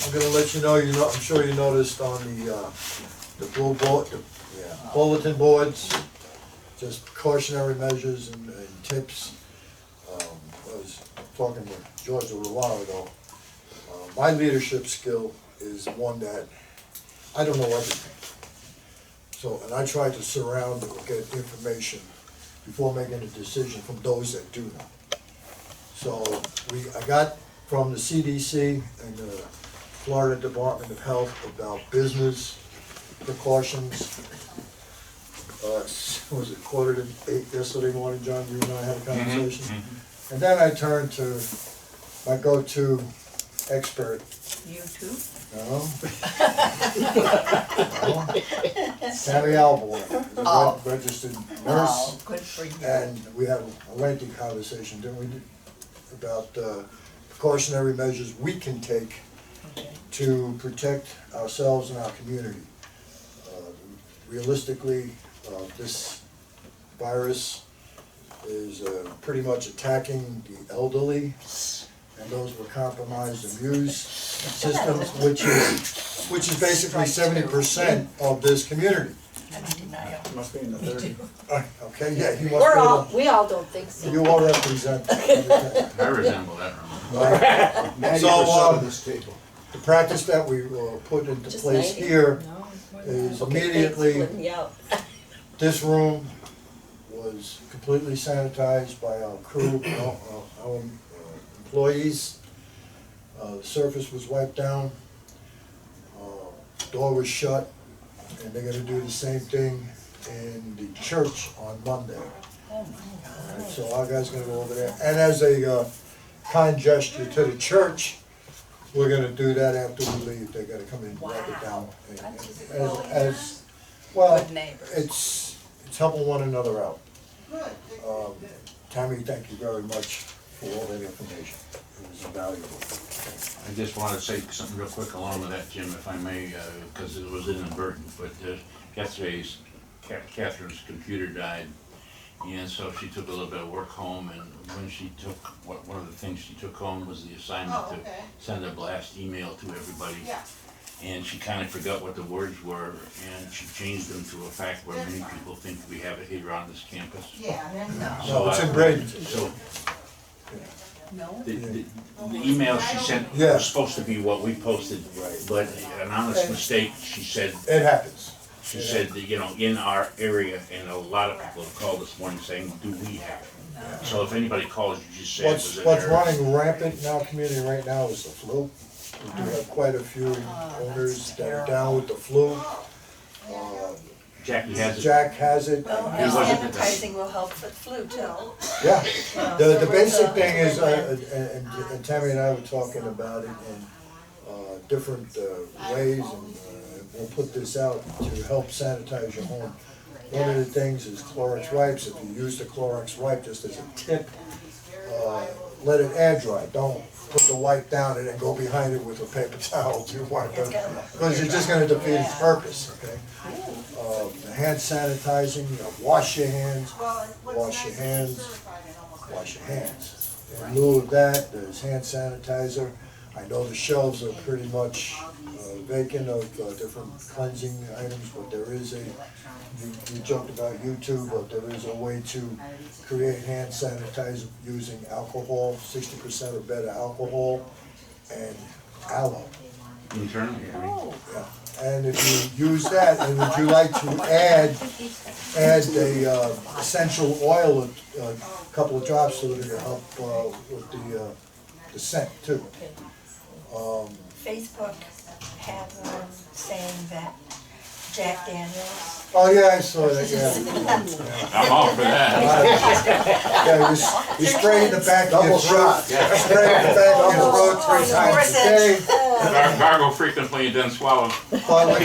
I'm gonna let you know, I'm sure you noticed on the bulletin boards, just cautionary measures and tips. I was talking to George a little while ago. My leadership skill is one that I don't know everything. So, and I try to surround or get information before making a decision from those that do know. So I got from the CDC and the Florida Department of Health about business precautions. Was it 7:45 yesterday morning, John? You and I had a conversation. And then I turned to my go-to expert. YouTube? No. Tammy Alborn, is a registered nurse. Oh, good for you. And we had a lengthy conversation, didn't we, about precautionary measures we can take to protect ourselves and our community. Realistically, this virus is pretty much attacking the elderly and those with compromised immune systems, which is basically 70% of this community. Must be in the 30. Okay, yeah, you must be. We all don't think so. You all represent everything. I resemble that, Right. 90% of this table. The practice that we put into Just place 90? here No, is okay, immediately, thanks for letting me out. this room was completely sanitized by our crew, our employees. The surface was wiped down, door was shut, and they're gonna do the same thing in the church on Monday. Oh, my God. Alright, so our guy's gonna go over there, and as a kind gesture to the church, we're gonna do that after we leave. They're gonna come in and wipe it down. As well, Good neighbors. it's helping one another out. Tammy, thank you very much for all that information. It was invaluable. I just want to say something real quick along with that, Jim, if I may, because it was inadvertent, but yesterday's Catherine's computer died, and so she took a little bit of work home, and when she took, one of the things she took home was the assignment to send a blast email to everybody. And she kind of forgot what the words were, and she changed them to a fact where many people think we have it here on this campus. No, it's in Bradenton. So No? the email she sent Yeah. was supposed to be what we posted, but an honest mistake, she said, It happens. that, in our area, and a lot of people have called this morning saying, do we have it? So if anybody calls, you just say it was an What's error. running rampant in our community right now is the flu. We do have quite a few owners that are down with the flu. Jackie has it. Jack has it. Well, He wasn't at the- sanitizing will help with flu too. Yeah, So the we're basic the- thing is, and Tammy and I were talking about it in different ways, and we'll put this out to help sanitize your home. One of the things is Clorox wipes. If you use the Clorox wipe, just as a tip, let it air dry. Don't put the wipe down and then go behind it with a paper towel to wipe it, because you're just gonna defeat its purpose, okay? The hand sanitizing, wash your hands, wash your hands, wash your hands. In lieu of that, there's hand sanitizer. I know the shelves are pretty much vacant of different cleansing items, but there is you joked about YouTube, but there is a way to create hand sanitizer using alcohol, 60% or better alcohol, and aloe. Internally, Yeah. And if you use that, and would you like to add the essential oil, a couple of drops to it to help with the scent too. Facebook had one saying that Jack Daniels. Oh, yeah, I saw that, yeah. I'm all for that. Yeah, you spray in the back of your throat, spray in the back of your throat 3 times a day. Gargle frequently and then swallow. But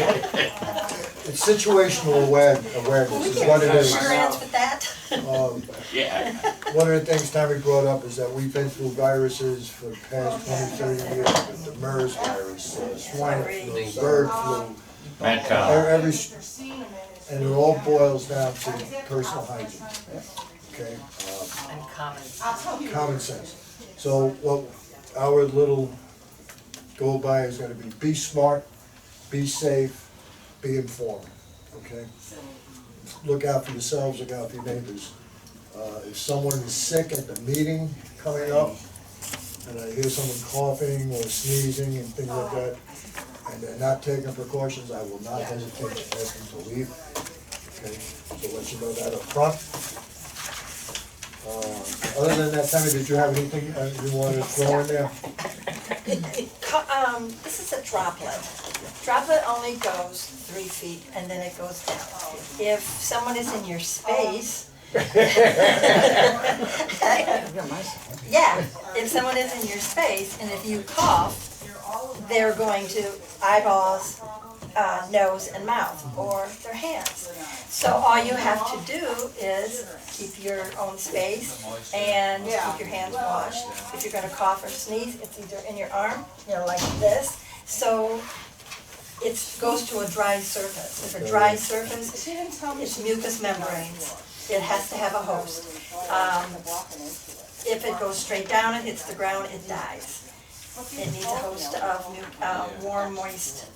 it's situational awareness is what it is. Insurance with that? Yeah. One of the things Tommy brought up is that we've been through viruses for the past 20, 30 years, with the MERS virus, swine flu, bird flu, Mad cow. and it all boils down to personal hygiene, okay? And common. Common sense. So what our little go by is gonna be smart, be safe, be informed, okay? Look out for yourselves, look out for your neighbors. If someone is sick at the meeting coming up, and I hear someone coughing or sneezing and things like that, and they're not taking precautions, I will not hesitate to ask them to leave, okay? So let you know that up front. Other than that, Tammy, did you have anything you wanted to throw in there? This is a droplet. Droplet only goes 3 feet and then it goes down. If someone is in your space, yeah, if someone is in your space and if you cough, they're going to eyeballs, nose and mouth, or their hands. So all you have to do is keep your own space and keep your hands washed. If you're gonna cough or sneeze, it's either in your arm, like this. So it goes to a dry surface. If a dry surface, it's mucous membranes. It has to have a host. If it goes straight down and hits the ground, it dies. It needs a host of warm, moist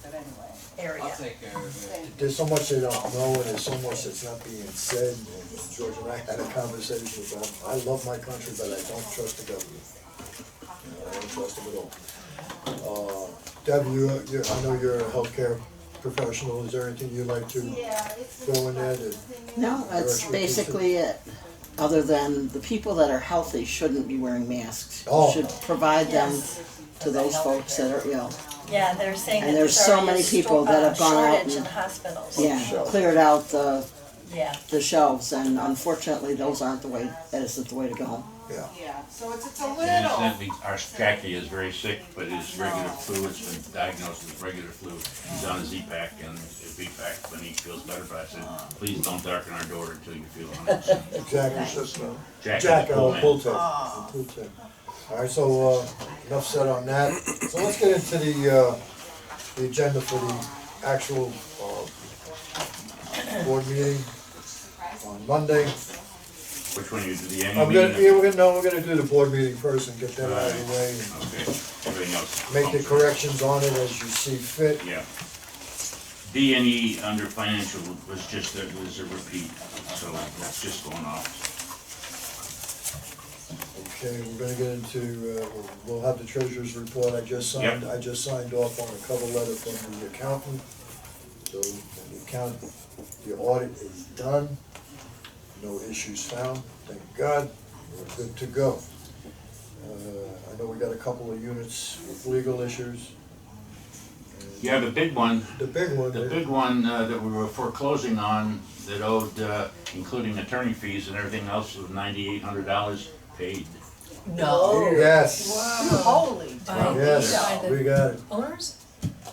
area. There's so much they don't know, and there's so much that's not being said, and George and I had a conversation about, I love my country, but I don't trust the government. I don't trust them at all. Deb, I know you're a healthcare professional, is there anything you'd like to throw in there? No, that's basically it. Other than the people that are healthy shouldn't be wearing masks. Oh. Should provide them Yes. to those folks that are ill. Yeah, they're saying that And there's there's so already many a people that have gone out shortage in and- hospitals. Yeah, cleared out Yeah. the shelves, and unfortunately, those aren't the way, that isn't the way to go. Yeah. Yeah, so it's a And little. incidentally, our Jackie is very sick, but his regular flu, it's been diagnosed with regular flu. He's on a Z-Pack and a V-Pack when he feels better, but I said, please don't darken our door until you feel 100%. Exactly. Jack, Jack, is a cool man. pull tape. All right, so enough said on that. So let's get into the agenda for the actual board meeting on Monday. Which one you do, the annual I'm gonna, meeting? yeah, we're gonna do the board meeting first and get that out of the way and Okay, everything else. make the corrections on it as you see fit. Yeah. D and E under financial was just, it was a repeat, so that's just going off. Okay, we're gonna get into, we'll have the treasurer's report. I just signed off on a cover letter from the accountant. So the audit is done. No issues found, thank God, we're good to go. I know we got a couple of units with legal issues. Yeah, the big one, The big one, that we were foreclosing on, that owed, including attorney fees and everything else, was $9,800 paid. No. yes, Holy. yes, we got it. Owners?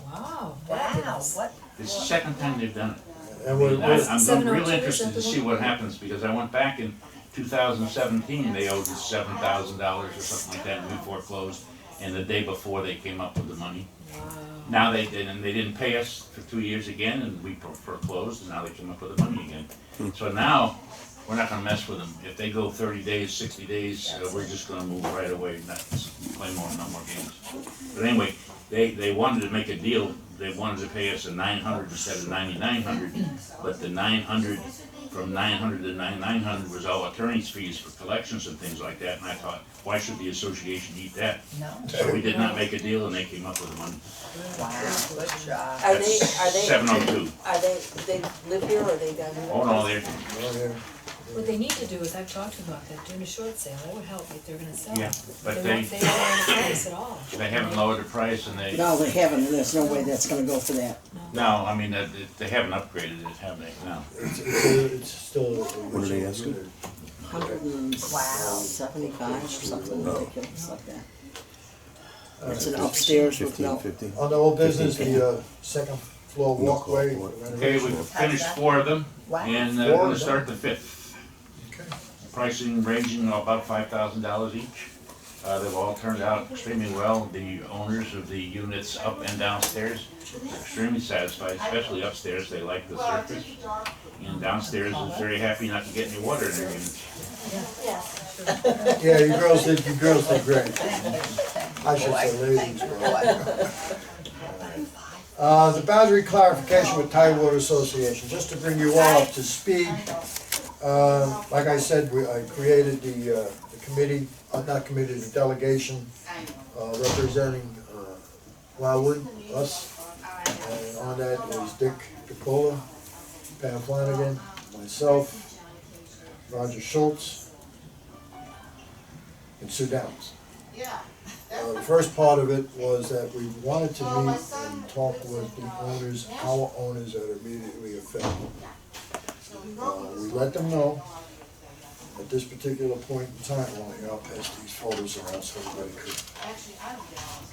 Wow. Wow, what? It's the second time they've done it. And we're, I'm real 702, is interested that to the see one? what happens, because I went back in 2017, they owed us $7,000 or something like that, and we foreclosed, and the day before they came up with the money. Wow. Now they did, and they didn't pay us for 2 years again, and we foreclosed, and now they came up with the money again. So now, we're not gonna mess with them. If they go 30 days, 60 days, we're just gonna move right away, not play no more games. But anyway, they wanted to make a deal. They wanted to pay us a $900 instead of $9,900, but the 900, from 900 to 9,900 was all attorney's fees for collections and things like that, and I thought, why should the association eat that? No. So we did not make a deal, and they came up with the money. Wow, good job. Are That's they, 702. they live here or they down here? Oh, no, they're, oh, yeah. What they need to do is, I've talked to them about that, doing a short sale, that would help if they're gonna sell. yeah, but They they won't pay the price at all. haven't lowered the price, and they, No, they haven't, and there's no way that's gonna go for that. no, I mean, they haven't upgraded it, have they? No. It's still. What are they asking? 175 or something ridiculous like that. It's an upstairs with no, 1550. On the old business, the second floor walkway. Okay, we finished 4 of them, and we're gonna start the 5th. Okay. Pricing ranging about $5,000 each. They've all turned out extremely well. The owners of the units up and downstairs are extremely satisfied, especially upstairs. They like the surface. And downstairs is very happy not to get any water in their units. Yes. Yeah, you girls did great. I should say ladies, but. The boundary clarification with Tidewater Association, just to bring you all up to speed. Like I said, I created the committee, not committee, the delegation, representing, Wildewood, us. And on that is Dick DeCola, Pam Flanagan, myself, Roger Schultz, and Sue Downs. The first part of it was that we wanted to meet and talk with the owners, our owners that are immediately affected. We let them know at this particular point in time, well, I'll pass these photos around so everybody could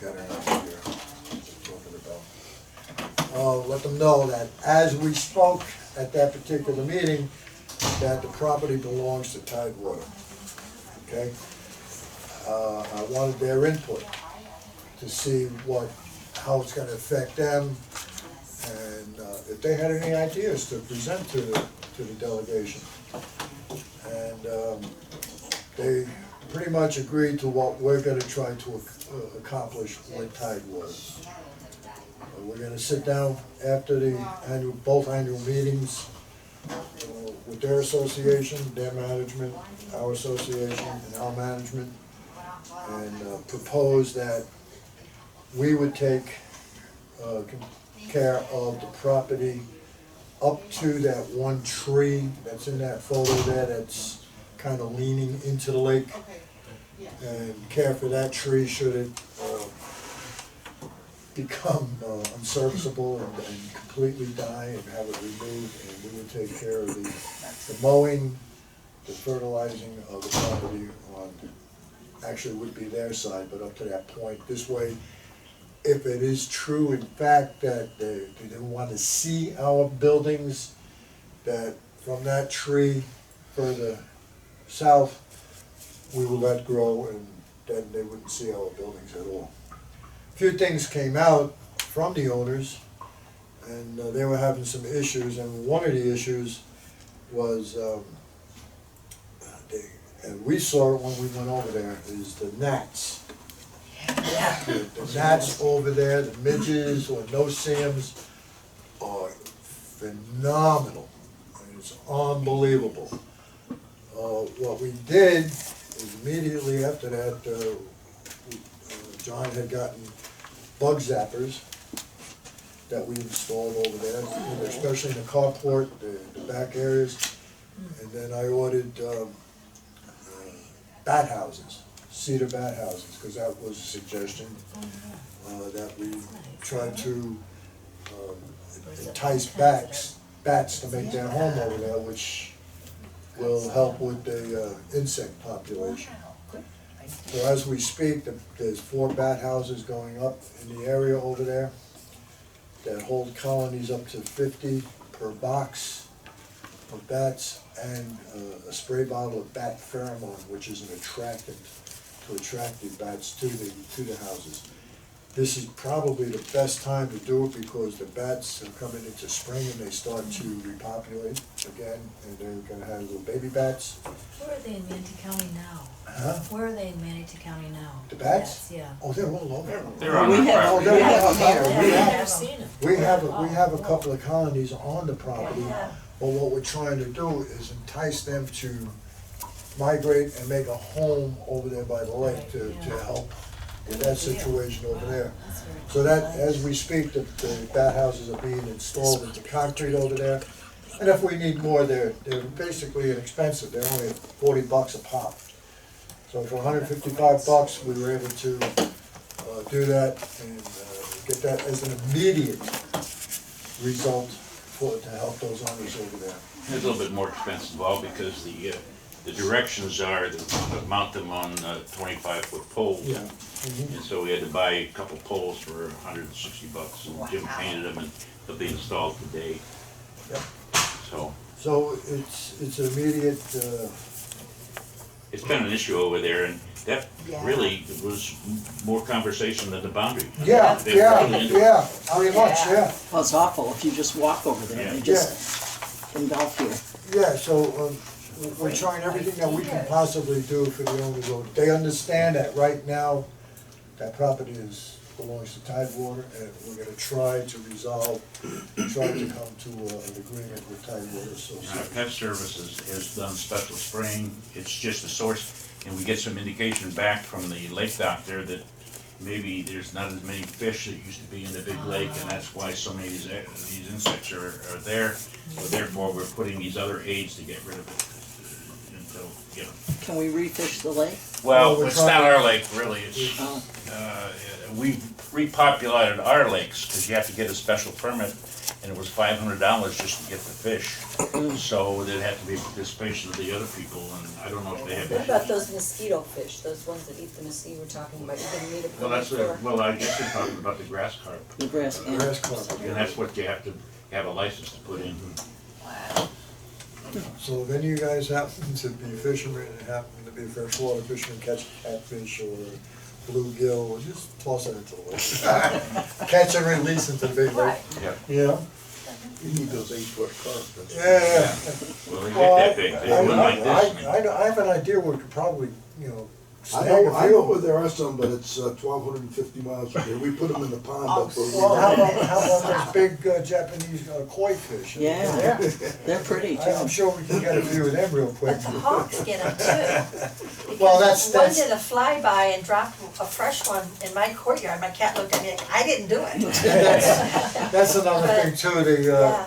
get an idea of what we're talking about. Let them know that as we spoke at that particular meeting, that the property belongs to Tidewater, okay? I wanted their input to see how it's gonna affect them, and if they had any ideas to present to the delegation. And they pretty much agreed to what we're gonna try to accomplish with Tidewater. We're gonna sit down after the both annual meetings with their association, their management, our association, and our management, and propose that we would take care of the property up to that one tree that's in that photo there that's kind of leaning into the lake, and care for that tree should it become unserviceable and completely die, and have it removed, and we would take care of the mowing, the fertilizing of the property on, actually would be their side, but up to that point. This way, if it is true in fact that they want to see our buildings, that from that tree further south, we will let grow, and then they wouldn't see our buildings at all. A few things came out from the owners, and they were having some issues, and one of the issues was, and we saw it when we went over there, is the gnats. The gnats over there, the midges or no-see-ums are phenomenal. It's unbelievable. What we did is immediately after that, John had gotten bug zappers that we installed over there, especially in the carport, the back areas. And then I ordered bat houses, cedar bat houses, because that was a suggestion that we tried to entice bats to make their home over there, which will help with the insect population. So as we speak, there's 4 bat houses going up in the area over there that hold colonies up to 50 per box of bats, and a spray bottle of bat pheromone, which is an attractant to attract the bats to the houses. This is probably the best time to do it because the bats are coming into spring and they start to repopulate again, and they're gonna have little baby bats. Where are they in Manatee County now? Huh? Where are they in Manatee County now? The bats? Yeah. Oh, they're all over. They're on We the have- Oh, property. they're have all them here. over. I've never seen them. We have a couple of colonies on the property, but what we're trying to do is entice them to migrate and make a home over there by the lake to help with that situation over there. So that, as we speak, the bat houses are being installed into concrete over there. And if we need more, they're basically inexpensive, they're only $40 a pop. So for $155, we were able to do that and get that as an immediate result to help those owners over there. It's a little bit more expensive involved because the directions are to mount them on 25-foot poles. Yeah. And so we had to buy a couple poles for $160, and Jim painted them, and they'll be installed today. Yep. So it's an immediate, it's been an issue over there, and that really was more conversation than the boundary. They were really into it. pretty much, yeah. Well, it's awful if you just walk over there, they just engulf you. Yeah, so we're trying everything that we can possibly do for the owners over. They understand that right now, That property belongs to Tidewater, and we're gonna try to come to an agreement with Tidewater Association. Pet Services has done special spraying, it's just a source, and we get some indication back from the lake doctor that maybe there's not as many fish that used to be in the big lake, and that's why so many of these insects are there. So therefore, we're putting these other aids to get rid of it until, you know. Can we refish the lake? Well, we're it's trying- not our lake, really, it's, Oh, we've repopulated our lakes, because you have to get a special permit, and it was $500 just to get the fish. So there'd have to be participation of the other people, and I don't know if they have. What about those mosquito fish, those ones that eat the mosquito you were talking about, you didn't need a Well, permit for? well, I guess you're talking about the grass carp, the grass, yeah. Grass carp. and that's what you have to have a license to put in. So if any of you guys happen to be fishermen and happen to be freshwater fishermen, catch a catfish or a bluegill, or just toss it into the lake. Catch and release into the big lake. Right. Yeah, You need those 8-foot carp. that's- yeah. Well, they Well, get that big, they run like this. I have an idea where we could probably, I snag know, a I know few. where there are some, but it's 1,250 miles from here. We put them in the pond up where we Well, how live. about those big Japanese koi fish? Yeah, they're pretty I'm too. sure we can get a few of them real quick. But the hawks get them too. Well, Because that's- one did a flyby and dropped a fresh one in my courtyard. My cat looked at me like, I didn't do it. That's another thing too, Yeah.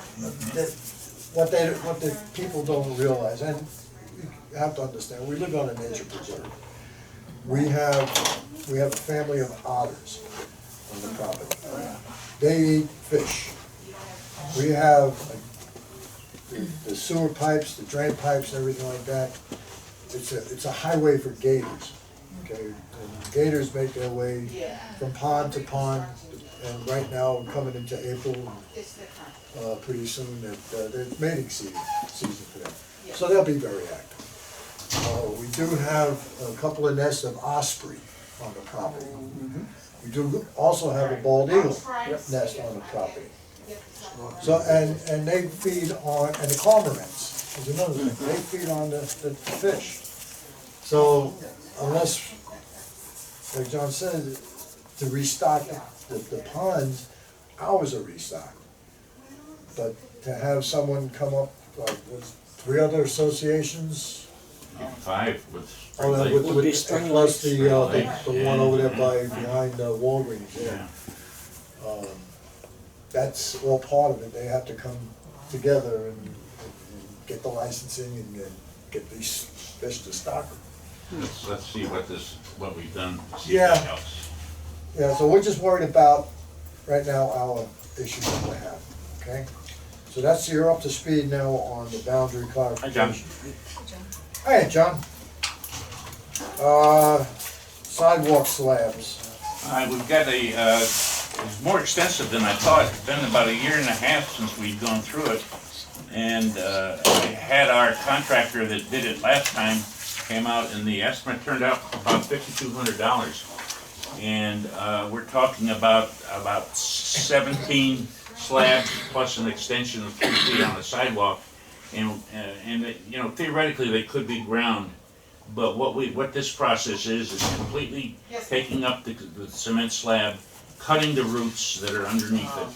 what the people don't realize, and you have to understand, we live on a nature preserve. We have a family of otters on the property. They eat fish. We have the sewer pipes, the drain pipes, and everything like that. It's a highway for gators, okay? And gators make their way from pond to pond, and right now, coming into April, pretty soon, that they're mating season for them. So they'll be very active. We do have a couple of nests of osprey on the property. We do also have a bald eagle nest on the property. So, and they feed on, and the cormorants is another thing, they feed on the fish. So unless, like John said, to restock the ponds, ours are restocked. But to have someone come up, like, with 3 other associations, 5 with oh, Spring with, Lake. Would be Spring plus Lake. the one over there behind Walgreens, yeah. Yeah. That's all part of it, they have to come together and get the licensing and get these fish to stock them. Let's see what we've done, see if Yeah. that helps. Yeah, so we're just worried about, right now, our issues that we have, okay? So you're up to speed now on the boundary clarification. Hey, John. Sidewalk slabs. We've got it's more extensive than I thought. It's been about 1.5 years since we've gone through it. And I had our contractor that did it last time came out, and the estimate turned out about $5,200. And we're talking about 17 slabs plus an extension of 3 feet on the sidewalk. And theoretically, they could be ground. But what this process is completely taking up the cement slab, cutting the roots that are underneath it,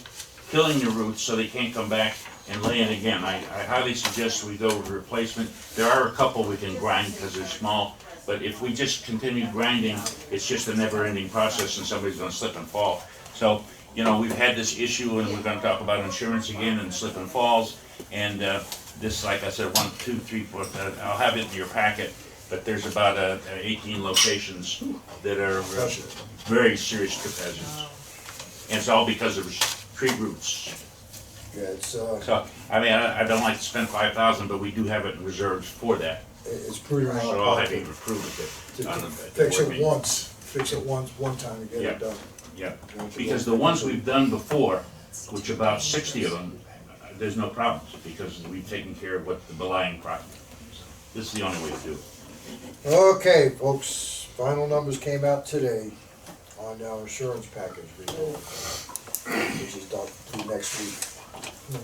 killing the roots so they can't come back and lay in again. I highly suggest we go with replacement. There are a couple we can grind because they're small, but if we just continue grinding, it's just a never-ending process and somebody's gonna slip and fall. So, we've had this issue, and we're gonna talk about insurance again and slip and falls. And this, like I said, 1, 2, 3, 4, I'll have it in your packet. But there's about 18 locations that are very serious trip hazards. And it's all because of tree roots. Yeah, it's, So, I don't like to spend $5,000, but we do have it in reserves for that. it's pretty much. So I'll have you approve it. To on the fix board it meeting. one time to get Yeah. it done. Yeah, because the ones we've done before, which about 60 of them, there's no problems, because we've taken care of what the belying problem. This is the only way to do it. Okay, folks, final numbers came out today on our insurance package renewal, which is done through next week,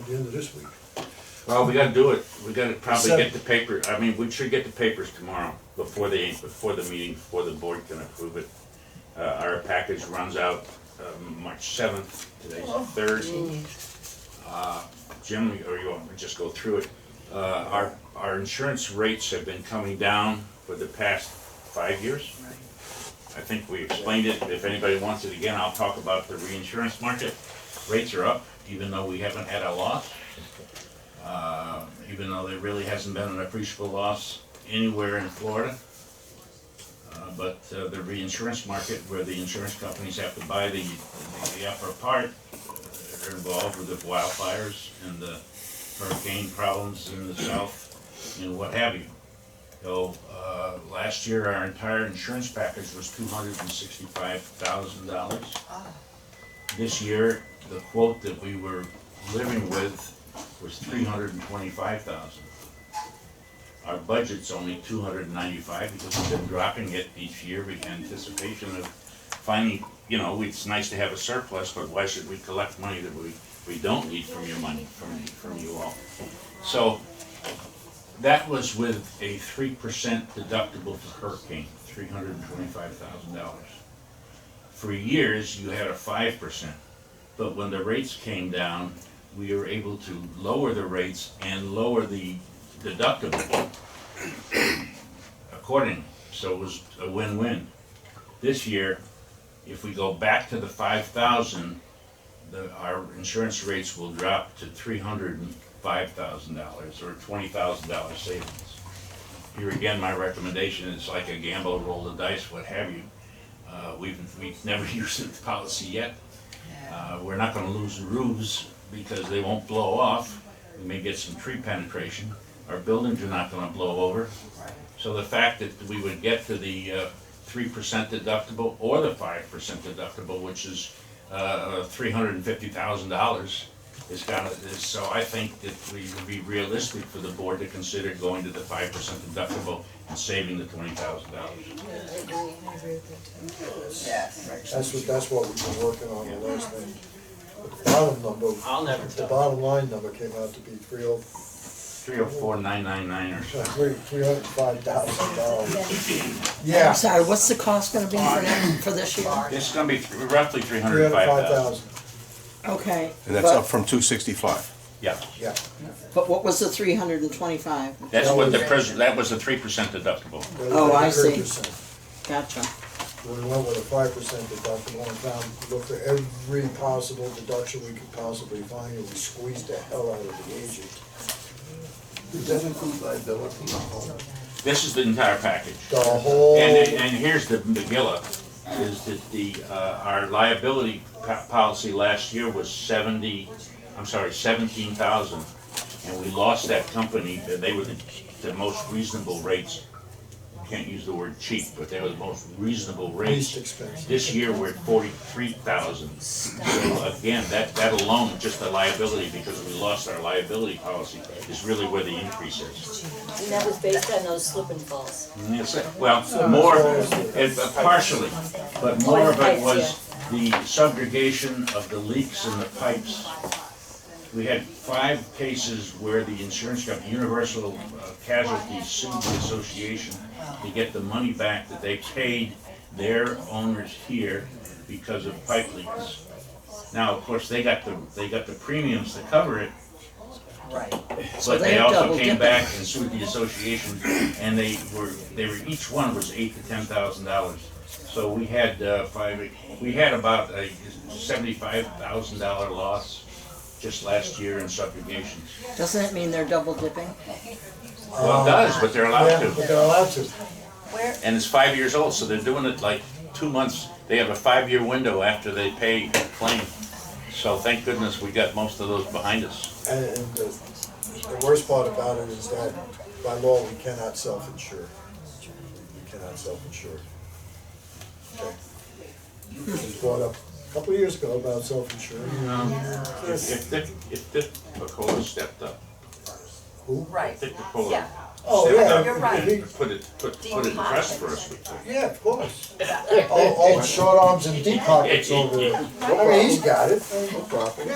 the end of this week. Well, we gotta do it, we gotta probably Seven. get the paper, we should get the papers tomorrow, before the meeting, before the board can approve it. Our package runs out March 7th, today's the 3rd. Jim, or you want me to just go through it? Our insurance rates have been coming down for the past 5 years. I think we explained it. If anybody wants it again, I'll talk about the reinsurance market. Rates are up, even though we haven't had a loss. Even though there really hasn't been an appreciable loss anywhere in Florida. But the reinsurance market, where the insurance companies have to buy the upper part, are involved with the wildfires and the hurricane problems in the south and what have you. So last year our entire insurance package was $265,000. This year the quote that we were living with was $325,000. Our budget's only $295 because we've been dropping it each year in anticipation of finding, you know, it's nice to have a surplus, but why should we collect money that we don't need from your money, from you all? So that was with a 3% deductible for hurricane, $325,000. For years, you had a 5%, but when the rates came down, we were able to lower the rates and lower the deductible accordingly. So it was a win-win. This year, if we go back to the 5,000, our insurance rates will drop to $305,000 or $20,000 savings. Here again, my recommendation is like a gamble, roll the dice, what have you. We've never used the policy yet. We're not going to lose the roofs because they won't blow off. We may get some tree penetration. Our buildings are not going to blow over. So the fact that we would get to the 3% deductible or the 5% deductible, which is $350,000, is kind of, so I think that we would be realistic for the board to consider going to the 5% deductible and saving the $20,000. I agree with that too. Yes. That's what we've been working on the last thing. The bottom number, the bottom line number came out to be $304,999 or so. $305,000. Yeah. I'm sorry, what's the cost gonna be for this year? It's going to be roughly $305,000. Okay. And that's up from 265. Yeah, Yeah. But what was the 325? that's what that was the 3% deductible. Oh, I see. 3%. Gotcha. We went with a 5% deductible and looked at every possible deduction we could possibly find, and we squeezed the hell out of the agent. Does that include liability? This is the entire package. The whole. And here's the Gilla, is that our liability policy last year was 17,000, and we lost that company. They were the most reasonable rates. Can't use the word cheap, but they were the most reasonable rates. Least expensive. This year we're at 43,000. So again, that alone, just the liability, because we lost our liability policy, is really where the increase is. And that was based on those slip and falls. And that's it. Well, more, partially, but more of it was the subrogation of the leaks in the pipes. We had 5 cases where the insurance company, Universal Casualty, sued the association to get the money back that they paid their owners here because of pipe leaks. Now, of course, they got the premiums to cover it. Right. So But they they also double came dipping. back and sued the association, and they were each one was $8,000 to $10,000. So we had about a $75,000 loss just last year in subjugations. Doesn't it mean they're double dipping? Well, it does, but they're allowed Yeah, to. but they're allowed to. Where, And it's 5 years old, so they're doing it like 2 months. They have a 5-year window after they pay a claim. So thank goodness we got most of those behind us. And the worst part about it is that by law, we cannot self-insure. We cannot self-insure. Okay. It was brought up a couple of years ago about self-insuring. If Dick Picola stepped up, Who? right, Dick Picola yeah. Oh, stepped yeah. up, You're right. put it in trust for us. Yeah, of course. All short arms and deep pockets over there. I mean, he's got it. No profit.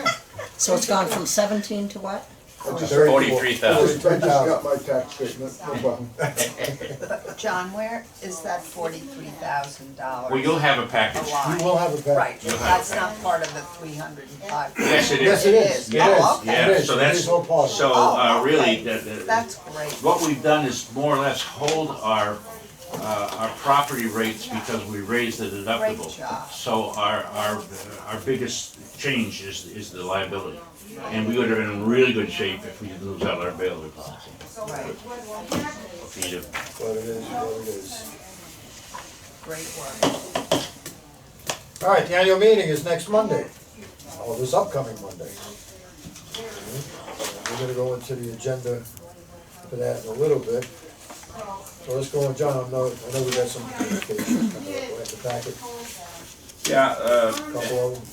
So it's gone from 17 to what? 43,000. I just got my tax statement, no problem. John, where is that $43,000? Well, you'll have a package. You will have a package. Right, You'll have that's a not part of the 305. Yes, it Yes, is. it is. It is. Oh, okay. Yeah, It is. so It that's, is all part of it. so, Oh, okay. really, That's great. what we've done is more or less hold our property rates because we raised the deductible. Great job. So our biggest change is the liability. And we would have been in really good shape if we didn't lose out our bailiwick policy. Right, What can you do? What it is, what it is. great work. All right, the annual meeting is next Monday. Oh, this upcoming Monday. We're gonna go into the agenda for that in a little bit. So let's go on, John. I know we got some communications coming up. We'll have the packet, Yeah, a couple of them,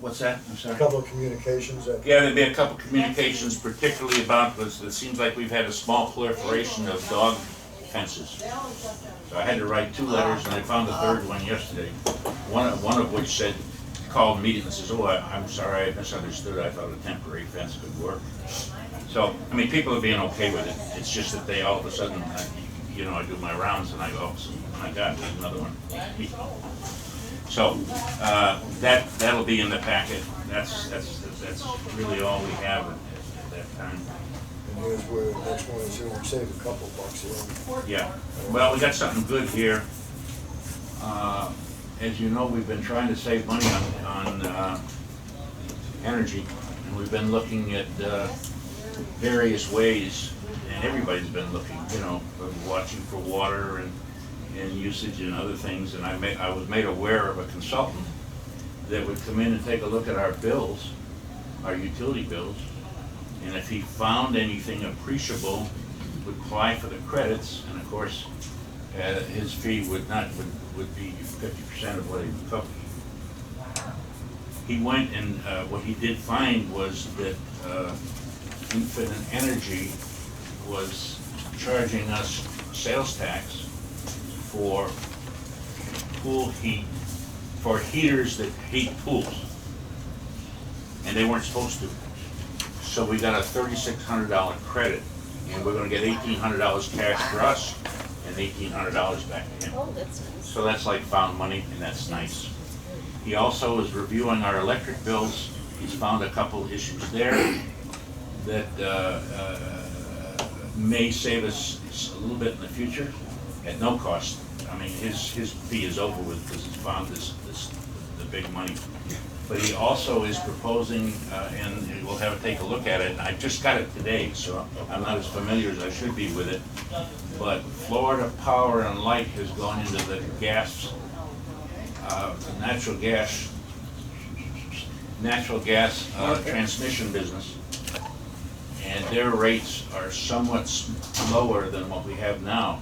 what's that? I'm a sorry. couple of communications that. Yeah, there'd be a couple communications, particularly about this. It seems like we've had a small proliferation of dog fences. So I had to write 2 letters, and I found the third one yesterday. One of which said, called meeting and says, "Oh, I'm sorry, I misunderstood. I thought a temporary fence could work." So, I mean, people are being okay with it. It's just that they all of a sudden, I do my rounds and I go, "Oh, my God, there's another one." So, that'll be in the packet. That's really all we have at that time. And here's where the next one is, we'll save a couple bucks here. Yeah, well, we got something good here. As you know, we've been trying to save money on energy, and we've been looking at various ways, and everybody's been looking, watching for water and usage and other things, and I was made aware of a consultant that would come in and take a look at our bills, our utility bills, and if he found anything appreciable, would apply for the credits, and of course, his fee would be 50% of what he would cover. He went and what he did find was that Infinite Energy was charging us sales tax for pool heat, for heaters that heat pools, and they weren't supposed to. So we got a $3,600 credit, and we're going to get $1,800 cash for us and $1,800 back to him. Oh, that's nice. So that's like found money, and that's nice. He also is reviewing our electric bills. He's found a couple issues there that may save us a little bit in the future at no cost. I mean, his fee is over with because he's found the big money. But he also is proposing, and we'll have to take a look at it, and I just got it today, so I'm not as familiar as I should be with it. But Florida Power and Light has gone into the natural gas transmission business. And their rates are somewhat lower than what we have now.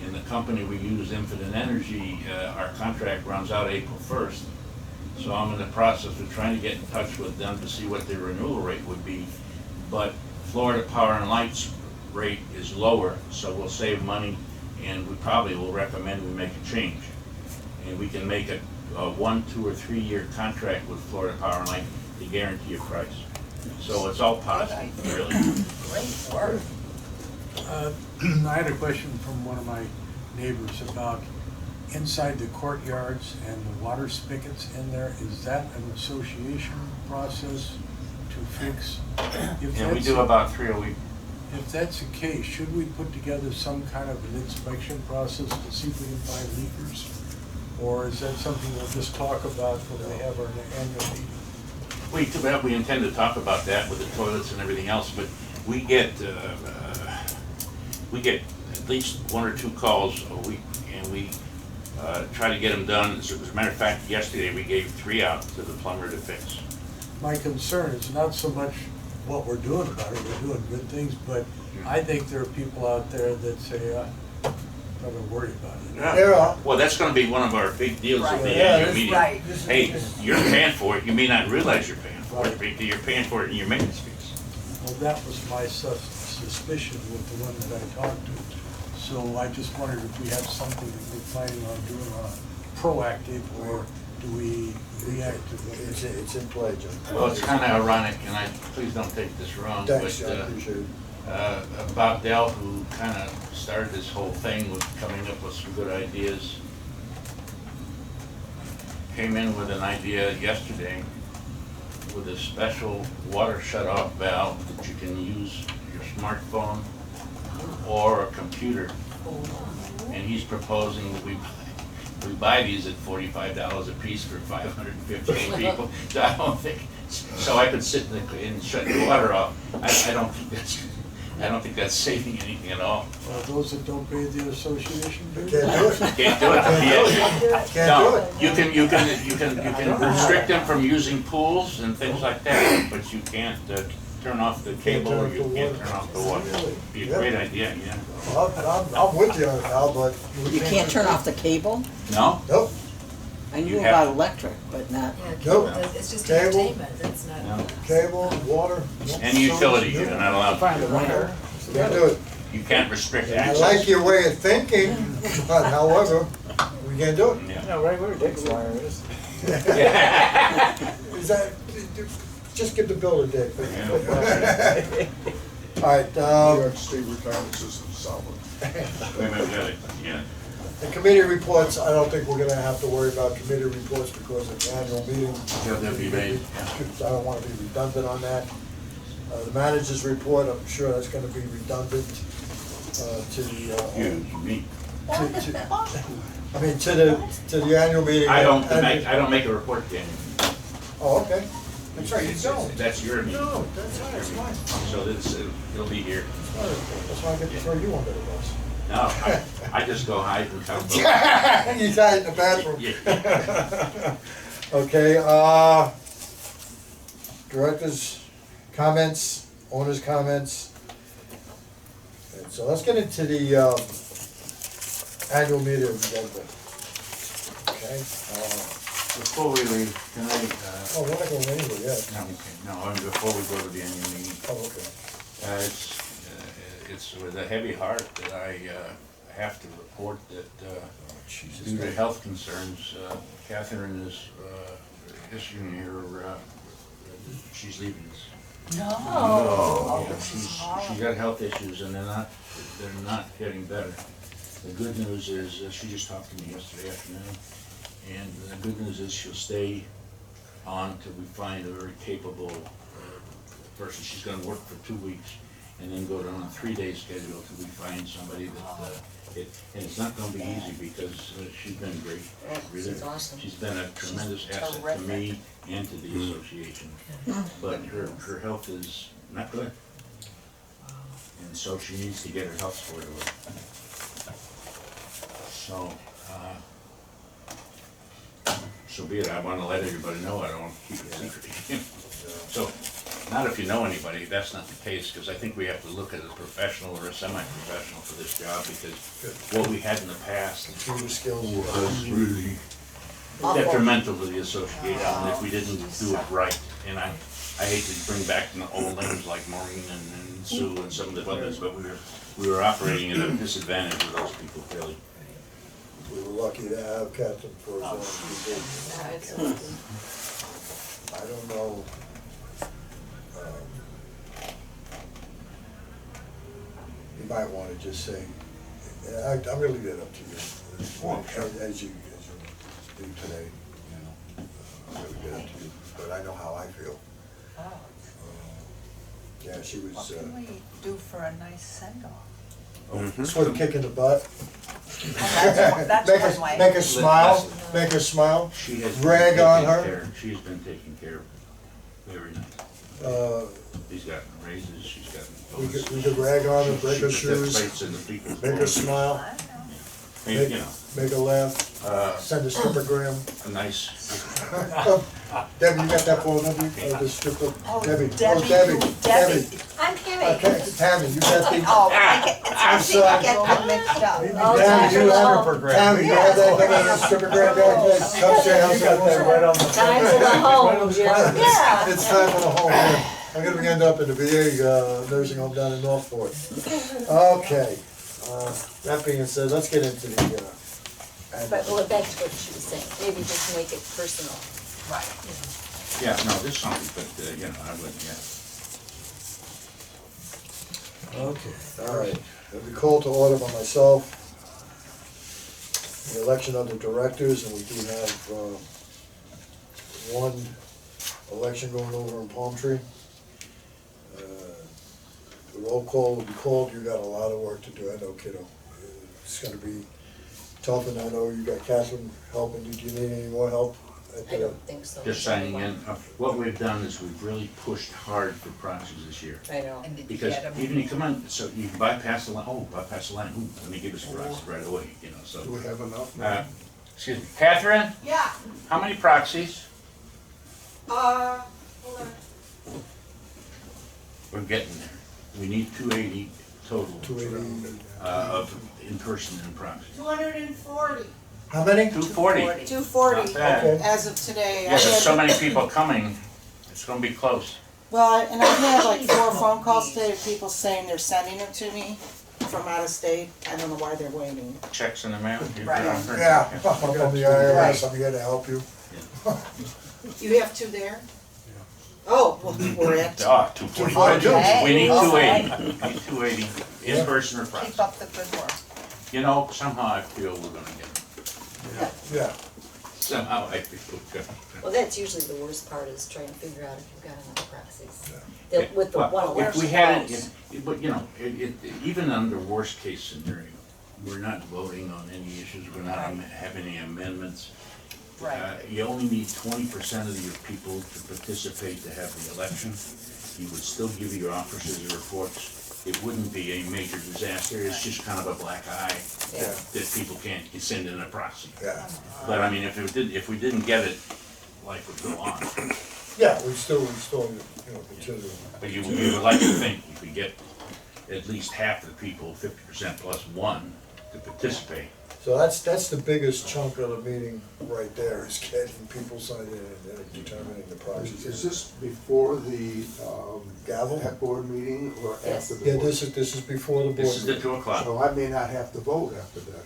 In the company we use, Infinite Energy, our contract runs out April 1st. So I'm in the process of trying to get in touch with them to see what their renewal rate would be. But Florida Power and Light's rate is lower, so we'll save money, and we probably will recommend we make a change. And we can make a 1, 2, or 3 year contract with Florida Power and Light to guarantee a price. So it's all positive, really. Great work. I had a question from one of my neighbors about inside the courtyards and the water spigots in there. Is that an association process to fix? And we do about 3 a week. If that's the case, should we put together some kind of an inspection process to see if we can find leakers? Or is that something we'll just talk about when we have our annual meeting? We intend to talk about that with the toilets and everything else, but we get at least 1 or 2 calls a week, and we try to get them done. As a matter of fact, yesterday we gave 3 out to the plumber to fix. My concern is not so much what we're doing about it, we're doing good things, but I think there are people out there that say, I'm not worried about it. Yeah. Well, that's gonna be one of our big deals at the Right. annual meeting. Right. Hey, you're paying for it, you may not realize you're paying for it, but you're paying for it in your maintenance fees. Well, that was my suspicion with the one that I talked to. So I just wondered if we have something that we're planning on doing proactive, or do we react It's in play, John. Well, it's kinda ironic, and please don't take this wrong, Thanks, but, John, appreciate it. Bob Dell, who kinda started this whole thing with coming up with some good ideas, came in with an idea yesterday with a special water shut-off valve that you can use your smartphone or a computer. And he's proposing that we buy these at $45 a piece for 550 people. So I don't think, so I could sit and shut the water off. I don't think that's saving anything at all. Those that don't pay the association Can't dues? do it. Can't do it. Can't No, do it. you can restrict them from using pools and things like that, but you can't turn off the cable or you can't turn off the water. Be a great idea, yeah. I'm with you on it, Al, but. we You can't turn off the cable? No? Nope. I You knew have about to. electric, but not, Yeah, Nope. cable, it's just Cable. entertainment, that's not. No. Cable, water. nope. Any utility, you're not allowed to do it. wire. Can't do it. You can't restrict I access. like your way of thinking, but however, we can't do it. Yeah. No, right where Dick's wire is. Is that, just give the bill to Dick. All right, New York State retirement system solid. Wait a minute, we got it, yeah. the committee reports, I don't think we're gonna have to worry about committee reports because of the annual meeting. They'll be made. I don't wanna be redundant on that. The manager's report, I'm sure that's gonna be redundant, to the, You, me. I mean, to the annual meeting. I don't make a report, Daniel. Oh, okay. That's right, you don't. That's your meeting. No, that's all right, it's fine. So it'll be here. That's why I get to throw you under the bus. No, I just go hide and count. You hide in the bathroom. Yeah. Okay, directors' comments, owners' comments. And so let's get into the, annual meeting agenda. Okay, Before we leave, can I, oh, we're not going anywhere yet. no, before we go to the annual meeting, Oh, okay. it's with a heavy heart that I have to report that Jesus. due to health concerns, Catherine is issuing her, she's leaving us. No. Yeah, she's got health issues and they're not getting better. The good news is, she just talked to me yesterday afternoon, and the good news is she'll stay on till we find a very capable person. She's gonna work for 2 weeks and then go on a 3-day schedule till we find somebody that, and it's not gonna be easy because she's been great. Really. She's awesome. She's been a tremendous asset to me and to the association. But her health is not good. And so she needs to get her health squared away. So be it. I want to let everybody know. I don't want to keep it secret. So, not if you know anybody, that's not the case, because I think we have to look at a professional or a semi-professional for this job, because what we had in the past Computer skills. was really detrimental to the association if we didn't do it right. And I hate to bring back the old names like Maureen and Sue and some of the others, but we were operating at a disadvantage with those people, really. We were lucky to have Catherine for as long as we did. I don't know. You might wanna just say, I'm gonna leave that up to you. As you do today, you know. I'm gonna leave it up to you, but I know how I feel. Yeah, she was, What can we do for a nice send-off? sort of kick in the butt. That's Make one her, way. make her smile, make her smile. She has Rag been on taken her. care- She's been taken care of very nice. She's gotten raises, she's gotten We bonuses. could rag on her, break her She puts shoes, plates in the people's make her homes. smile, Maybe, you know, make her laugh, send a strippergram. a nice, Debbie, you got that for Debbie? The stripper, Oh, Debbie, Debbie, Debbie, Debbie. I'm Tammy. Okay, Tammy, you got the, Oh, it's easy to sorry. get them mixed up. Tammy, you have, Tammy, you have that thing on the strippergram guy? Come say how's You got that right on the. Time for the home, Jim. Yeah. It's time for the home run. I'm gonna end up in the VA nursing home down in Northport. Okay, that being said, let's get into the, But well, back to what she was saying, maybe just make it personal. Right. Yeah, no, there's something, but, you know, I wouldn't, yeah. Okay. All right, I'll be called to order by myself. The election of the directors, and we do have, one election going over in Palm Tree. The roll call will be called, you got a lot of work to do, I know, kiddo. It's gonna be tough, and I know you got Catherine helping, do you need any more help? I don't think so. Just signing in. What we've done is we've really pushed hard for proxies this year. I know. And did you Because get 'em? even you come on, so you bypass the line, bypass the line, let me give us a proxy right away, you know, so. Do we have enough? Excuse me, Catherine, Yeah, how many proxies? hold on. We're getting there. We need 280 total. 280. Of in-person and proxy. 240. How many? 240. 240 Not bad. Okay. as of today. Yeah, there's so many people coming, it's gonna be close. Well, and I've had like 4 phone calls today of people saying they're sending them to me from out of state. I don't know why they're waiting. Checks in the mail? Right. Yeah, I'm from the IRS, I'm here to help you. You have 2 there? Oh, well, we're at. 240. 240. We need Okay. 280. We need 280, in-person or proxy. Keep up the good work. You know, somehow I feel we're gonna get it. Yeah, Somehow I feel we're gonna. Well, that's usually the worst part, is trying to figure out if you've got enough proxies. Yeah. With the Well, one if we election had votes. it, but you know, even under worst case scenario, we're not voting on any issues, we're not having any amendments. Right. You only need 20% of your people to participate to have the election. You would still give your officers your reports. It wouldn't be a major disaster, it's just kind of a black eye Yeah. that people can't send in a proxy. yeah, But I mean, if we didn't get it, life would go on. yeah, we still, you know, consider. But you would like to think you could get at least half the people, 50% plus one, to participate. So that's the biggest chunk of the meeting right there, is getting people signed in and determining the prices. Is this before the, Gavel? board meeting or Yes. after the Yeah, board? this is before the board. This is the meeting. 2 o'clock. So I may not have to vote after that.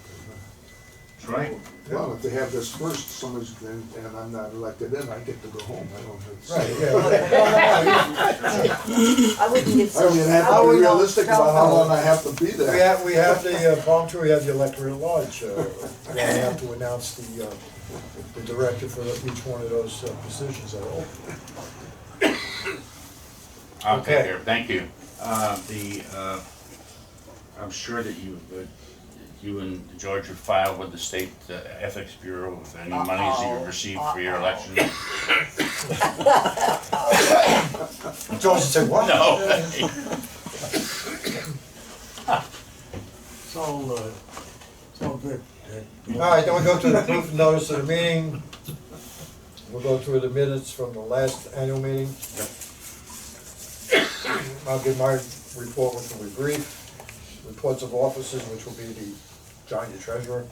That's right. Well, if they have this first, somebody's, and I'm not elected in, I get to go home, I don't have to. Right, yeah. I wouldn't get so. I mean, I have to be realistic about how long I have to be there. We have the, Palm Tree, we have the electorate at large, we have to announce the director for each one of those positions that are open. Okay, Okay. here, thank you. I'm sure that you and George have filed with the state ethics bureau with any monies that you've received for your election. George said, what? No. It's all good. All right, then we go to the proof of notice of the meeting. We'll go through the minutes from the last annual meeting. I'll give my report, which will be brief. Reports of officers, which will be the John, your treasurer,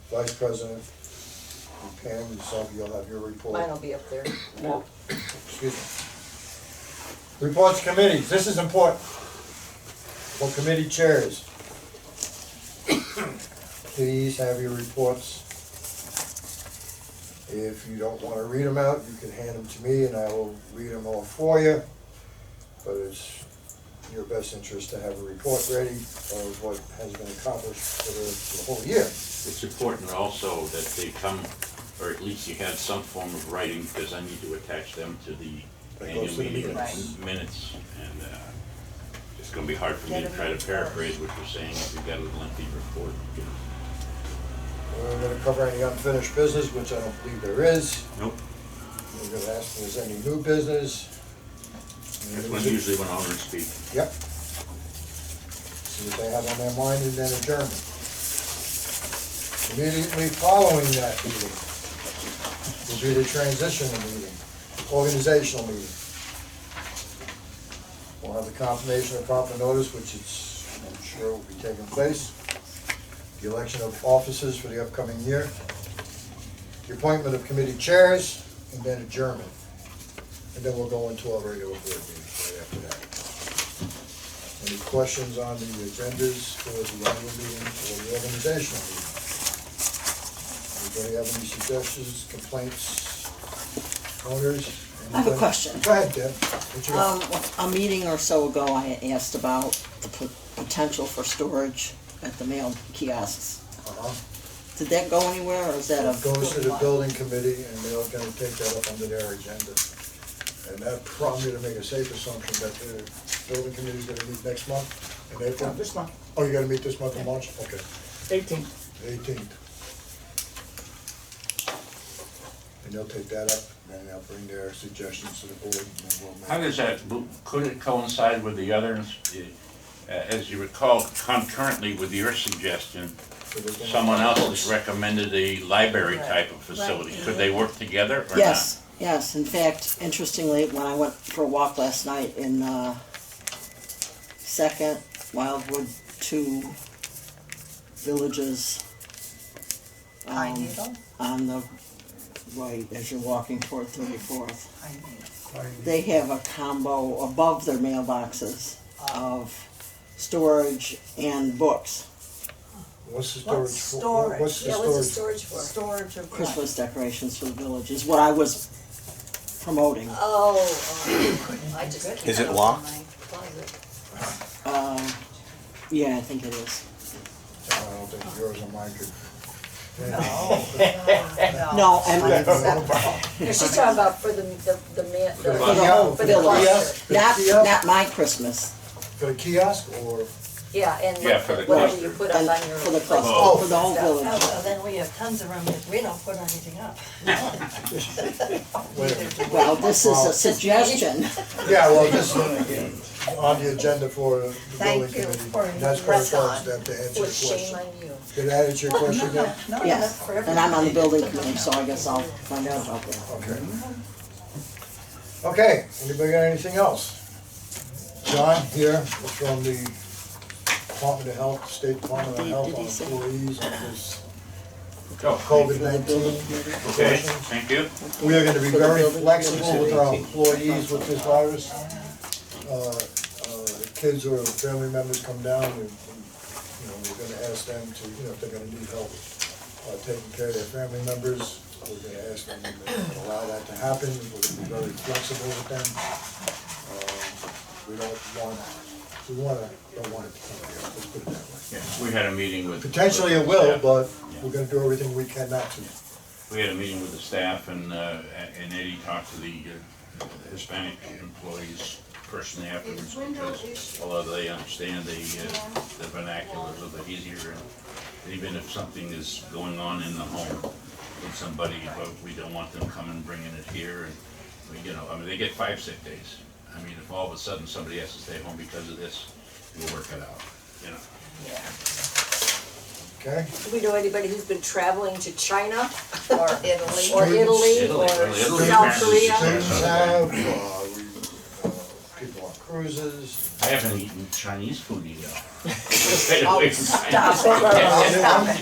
vice president, and Pam, yourself, you'll have your report. Mine will be up there. Excuse me. Reports committees, this is important. For committee chairs. Please have your reports. If you don't want to read them out, you can hand them to me and I will read them all for you. But it's in your best interest to have a report ready of what has been accomplished for the whole year. It's important also that they come, or at least you have some form of writing, because I need to attach them to the That annual goes to the meeting minutes. minutes. And it's gonna be hard for me to try to paraphrase what you're saying if you've got a lengthy report. You know. We're gonna cover any unfinished business, which I don't believe there is. Nope. We're gonna ask if there's any new business. That's usually when owners speak. Yep. See what they have on their mind and then adjourn. Immediately following that meeting will be the transitional meeting, organizational meeting. We'll have the confirmation of proper notice, which is, I'm sure will be taking place. The election of officers for the upcoming year. The appointment of committee chairs, and then adjournment. And then we'll go into our regular board meeting right after that. Any questions on the agendas for the annual meeting or the organizational meeting? Any Anybody have any suggestions, complaints, owners? I have a question. Go ahead, Deb. What you got? A meeting or so ago, I asked about the potential for storage at the mail kiosks. Uh-huh. Did that go anywhere, or is that a? Goes to the building committee, and they're gonna take that up under their agenda. And that probably to make a safe assumption that the building committee's gonna meet next month, in April? This month, Oh, you gotta meet this month in March? Okay, 18th. 18th. And they'll take that up, and they'll bring their suggestions to the board, and then we'll make. How does that, could it coincide with the others? As you recall, concurrently with your suggestion, So we're gonna- someone else has recommended a library type of facility. Could they work together or not? Yes, yes. In fact, interestingly, when I went for a walk last night in Second, Wildewood, 2 villages. Pine Needle? On the right, as you're walking toward 34th. Pine Needle. They have a combo above their mailboxes of storage and books. What's the storage What's for? storage? What's the Yeah, what's the storage? storage for? Storage of what? Christmas decorations for the village is what I was promoting. Oh, I just keep Is it it up in locked? my closet. Yeah, I think it is. I don't think yours or mine could. No, and No, she's talking about for the man, For the for the kiosk? whole for the village. cluster. For the Not, kiosk? not my Christmas. For the kiosk or? Yeah, and Yeah, for the whatever cluster. you put up And on your. for the cluster, Oh. for the whole Oh, village. well, then we have tons of room if we don't put anything up. Wait a minute. Well, this is a suggestion. Yeah, well, this is on the agenda for the Thank building you committee. for That's press correspondence on. to answer your With shame question. on you. Did that answer your question then? No, Yes, that's for and I'm on the everybody. building committee, so I guess I'll find out about that. Okay. Okay, anybody got anything else? John here from the Department of Health, State Department of Health, Did he on say? employees on this Oh, COVID-19. okay, thank you. We are gonna be For the very building flexible with our employees with this virus. Kids or family members come down and, you know, we're gonna ask them to, you know, if they're gonna need help taking care of their family members, we're gonna ask them to allow that to happen. We're gonna be very flexible with them. We don't want it to come here, let's put it that way. Yeah, we had a meeting with. Potentially it will, but we're gonna do everything we can not to. We had a meeting with the staff and Eddie talked to the Hispanic employees personally afterwards because although they understand the vernacular a little bit easier, and even if something is going on in the home with somebody, but we don't want them coming bringing it here and, you know, I mean, they get 5 sick days. I mean, if all of a sudden somebody has to stay home because of this, we'll work it out, you know. Okay? Do we know anybody who's been traveling to China Or Italy. or Italy Italy, or well, Italy South apparently Korea? is- Students have, people on cruises. I haven't eaten Chinese food either. Oh, stop it.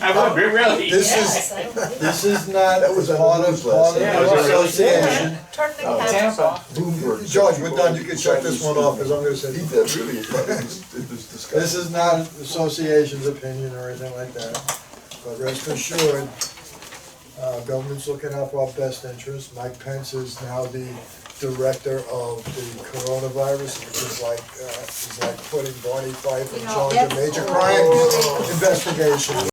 I would really. This is not That was on the part of news last night. the association. Turn the cameras off. Bloomberg. George, we're done, you can check this one off, because I'm gonna He say, did really, it was disgusting. this is not association's opinion or anything like that. But rest assured, government's looking out for our best interests. Mike Pence is now the director of the coronavirus, which is like putting Barney Fife in charge of major crime investigation.